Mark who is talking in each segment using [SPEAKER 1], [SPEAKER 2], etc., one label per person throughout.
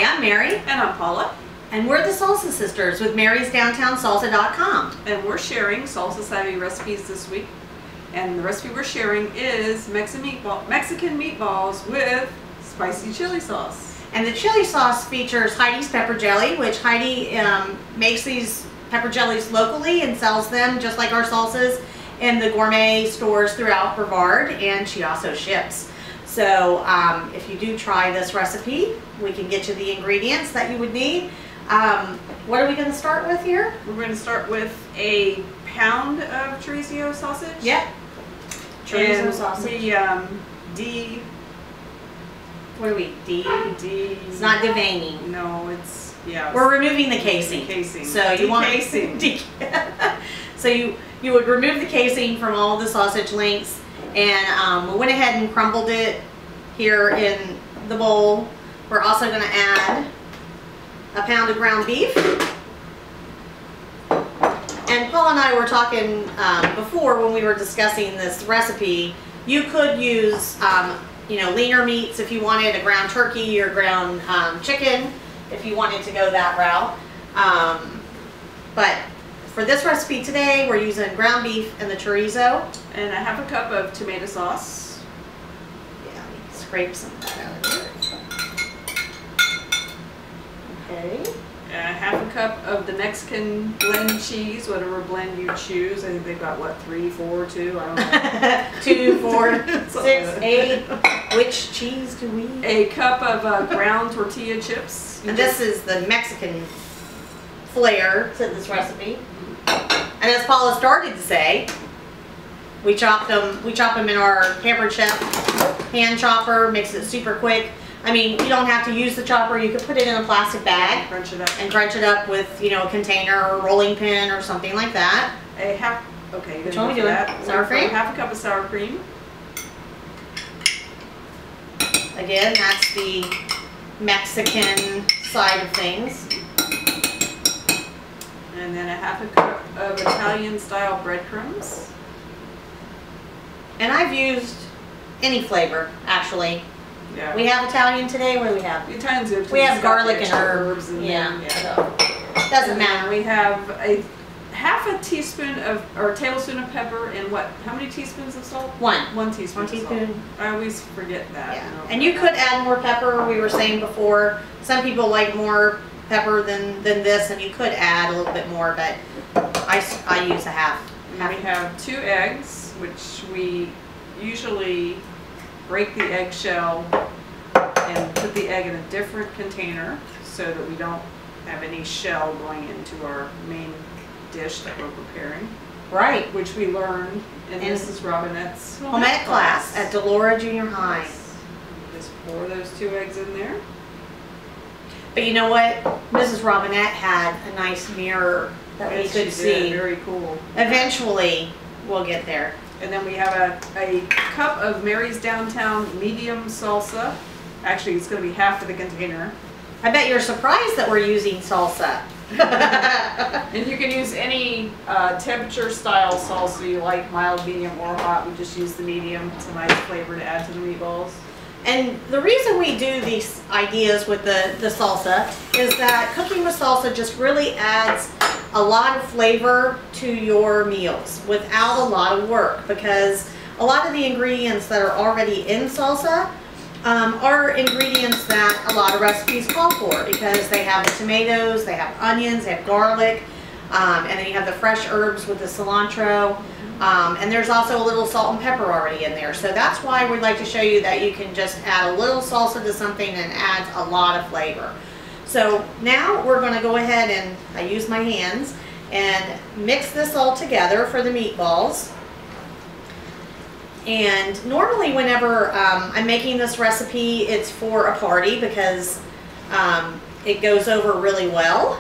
[SPEAKER 1] I'm Mary.
[SPEAKER 2] And I'm Paula.
[SPEAKER 1] And we're the Salsa Sisters with marysdowntownsalsa.com.
[SPEAKER 2] And we're sharing salsa savvy recipes this week. And the recipe we're sharing is Mexican meatballs with spicy chili sauce.
[SPEAKER 1] And the chili sauce features Heidi's pepper jelly, which Heidi makes these pepper jellies locally and sells them just like our salsas in the gourmet stores throughout Brevard, and she also ships. So if you do try this recipe, we can get you the ingredients that you would need. What are we going to start with here?
[SPEAKER 2] We're going to start with a pound of chorizo sausage.
[SPEAKER 1] Yep. Chorizo sausage. What are we? It's not deveining.
[SPEAKER 2] No, it's, yeah.
[SPEAKER 1] We're removing the casing. So you want so you would remove the casing from all the sausage links, and we went ahead and crumbled it here in the bowl. We're also going to add a pound of ground beef. And Paul and I were talking before when we were discussing this recipe. You could use leaner meats if you wanted, a ground turkey or ground chicken if you wanted to go that route. But for this recipe today, we're using ground beef and the chorizo.
[SPEAKER 2] And a half a cup of tomato sauce.
[SPEAKER 1] Yeah, let me scrape some of that out of here. Okay.
[SPEAKER 2] A half a cup of the Mexican blend cheese, whatever blend you choose. I think they've got, what, 3, 4, 2? I don't know.
[SPEAKER 1] 2, 4, 6, 8. Which cheese do we use?
[SPEAKER 2] A cup of ground tortilla chips.
[SPEAKER 1] And this is the Mexican flair to this recipe. And as Paula started to say, we chop them in our Pampered Chef hand chopper, makes it super quick. I mean, you don't have to use the chopper. You could put it in a plastic bag and crunch it up with, a container or a rolling pin or something like that.
[SPEAKER 2] Which
[SPEAKER 1] one are we doing? Sour cream?
[SPEAKER 2] Half a cup of sour cream.
[SPEAKER 1] Again, that's the Mexican side of things.
[SPEAKER 2] And then a half a cup of Italian-style breadcrumbs.
[SPEAKER 1] And I've used any flavor, actually.
[SPEAKER 2] Yeah.
[SPEAKER 1] We have Italian today. What do we have?
[SPEAKER 2] The Italians do.
[SPEAKER 1] We have garlic and herbs.
[SPEAKER 2] And
[SPEAKER 1] yeah.
[SPEAKER 2] So
[SPEAKER 1] doesn't matter.
[SPEAKER 2] We have a half a teaspoon or a tablespoon of pepper and what? How many teaspoons of salt?
[SPEAKER 1] 1.
[SPEAKER 2] 1 teaspoon.
[SPEAKER 1] 1 teaspoon.
[SPEAKER 2] I always forget that.
[SPEAKER 1] Yeah. And you could add more pepper. We were saying before, some people like more pepper than this, and you could add a little bit more, but I use a half.
[SPEAKER 2] And we have 2 eggs, which we usually break the eggshell and put the egg in a different container so that we don't have any shell going into our main dish that we're preparing.
[SPEAKER 1] Right.
[SPEAKER 2] Which we learned in Mrs. Robinette's
[SPEAKER 1] home ec class at Delora Junior High.
[SPEAKER 2] Yes. Just pour those 2 eggs in there.
[SPEAKER 1] But you know what? Mrs. Robinette had a nice mirror that we could see.
[SPEAKER 2] Very cool.
[SPEAKER 1] Eventually, we'll get there.
[SPEAKER 2] And then we have a cup of Mary's Downtown medium salsa. Actually, it's going to be half of the container.
[SPEAKER 1] I bet you're surprised that we're using salsa.
[SPEAKER 2] And you can use any temperature style salsa you like, mild, medium, or hot. We just use the medium. It's a nice flavor to add to the meatballs.
[SPEAKER 1] And the reason we do these ideas with the salsa is that cooking with salsa just really adds a lot of flavor to your meals without a lot of work, because a lot of the ingredients that are already in salsa are ingredients that a lot of recipes call for, because they have the tomatoes, they have onions, they have garlic, and then you have the fresh herbs with the cilantro. And there's also a little salt and pepper already in there. So that's why we'd like to show you that you can just add a little salsa to something and it adds a lot of flavor. So now we're going to go ahead and I use my hands and mix this all together for the meatballs. And normally whenever I'm making this recipe, it's for a party because it goes over really well.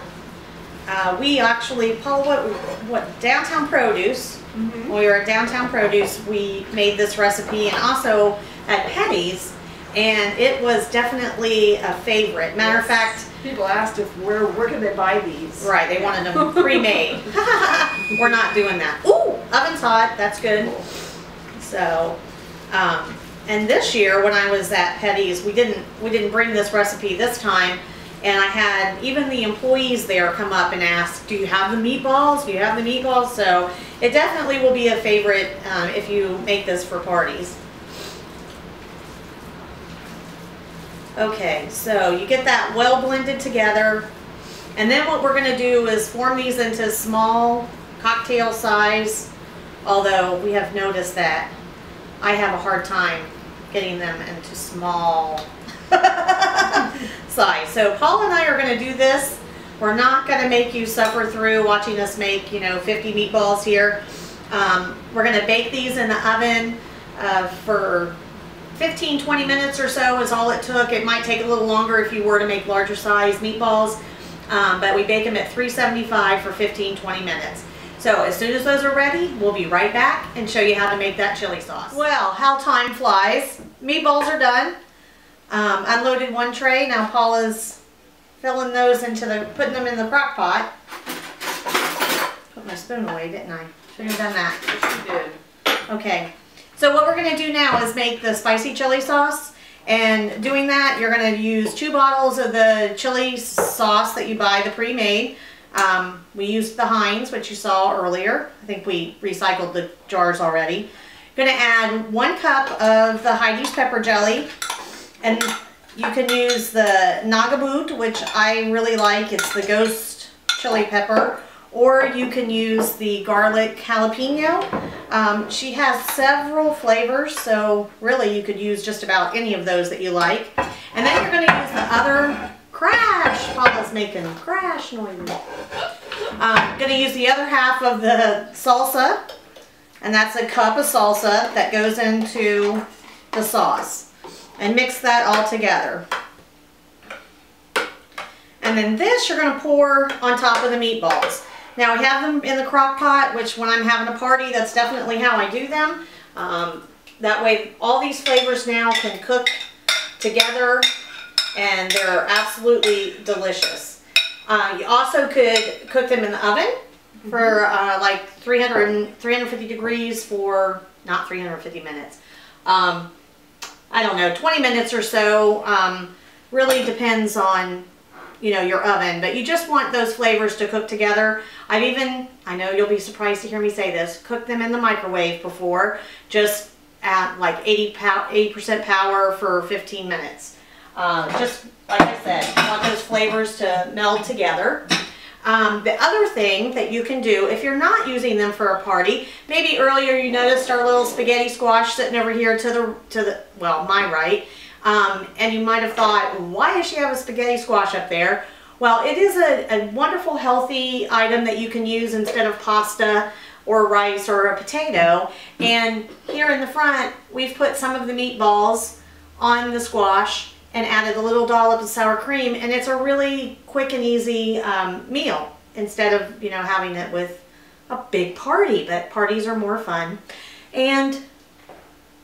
[SPEAKER 1] We actually, Paul, what Downtown Produce, when we were at Downtown Produce, we made this recipe, and also at Petty's, and it was definitely a favorite. Matter of fact,
[SPEAKER 2] people asked if where can they buy these?
[SPEAKER 1] Right, they wanted them pre-made. We're not doing that. Ooh, oven's hot. That's good.
[SPEAKER 2] Cool.
[SPEAKER 1] So, and this year when I was at Petty's, we didn't bring this recipe this time. And I had even the employees there come up and ask, do you have the meatballs? Do you have the meatballs? So it definitely will be a favorite if you make this for parties. Okay, so you get that well blended together. And then what we're going to do is form these into small cocktail size, although we have noticed that I have a hard time getting them into small size. So Paul and I are going to do this. We're not going to make you suffer through watching us make, you know, 50 meatballs here. We're going to bake these in the oven for 15-20 minutes or so is all it took. It might take a little longer if you were to make larger size meatballs, but we bake them at 375 for 15-20 minutes. So as soon as those are ready, we'll be right back and show you how to make that chili sauce. Well, how time flies. Meatballs are done. Unloaded one tray. Now Paula's filling those into putting them in the crock pot. Put my spoon away, didn't I? Should have done that.
[SPEAKER 2] Yes, you did.
[SPEAKER 1] Okay. So what we're going to do now is make the spicy chili sauce. And doing that, you're going to use 2 bottles of the chili sauce that you buy, the pre-made. We used the Heinz, which you saw earlier. I think we recycled the jars already. Going to add 1 cup of the Heidi's pepper jelly. And you can use the Nagaboot, which I really like. It's the ghost chili pepper. Or you can use the garlic jalapeno. She has several flavors, so really you could use just about any of those that you like. And then you're going to use the other crash. Paula's making crash noises. Going to use the other half of the salsa, and that's a cup of salsa that goes into the sauce. And mix that all together. And then this you're going to pour on top of the meatballs. Now we have them in the crock pot, which when I'm having a party, that's definitely how I do them. That way all these flavors now can cook together and they're absolutely delicious. You also could cook them in the oven for like 350 degrees for, not 350 minutes. I don't know, 20 minutes or so. Really depends on, you know, your oven, but you just want those flavors to cook together. I've even, I know you'll be surprised to hear me say this, cooked them in the microwave before, just at like 80% power for 15 minutes. Just like I said, you want those flavors to meld together. The other thing that you can do, if you're not using them for a party, maybe earlier you noticed our little spaghetti squash sitting over here to the well, my right, and you might have thought, why does she have a spaghetti squash up there? Well, it is a wonderful, healthy item that you can use instead of pasta or rice or a potato. And here in the front, we've put some of the meatballs on the squash and added a little dollop of sour cream, and it's a really quick and easy meal instead of, you know, having it with a big party. But parties are more fun. And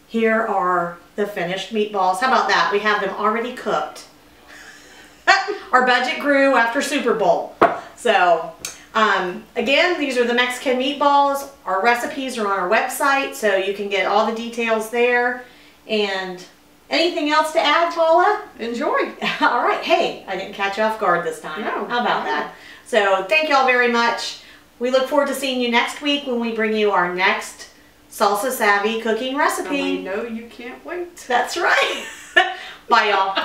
[SPEAKER 1] here are the finished meatballs. How about that? We have them already cooked. Our budget grew after Super Bowl. So again, these are the Mexican meatballs. Our recipes are on our website, so you can get all the details there. And anything else to add, Paula?
[SPEAKER 2] Enjoy.
[SPEAKER 1] All right. Hey, I didn't catch you off guard this time.
[SPEAKER 2] No.
[SPEAKER 1] How about that? So thank you all very much. We look forward to seeing you next week when we bring you our next Salsa Savvy cooking recipe.
[SPEAKER 2] And we know you can't wait.
[SPEAKER 1] That's right. Bye, y'all.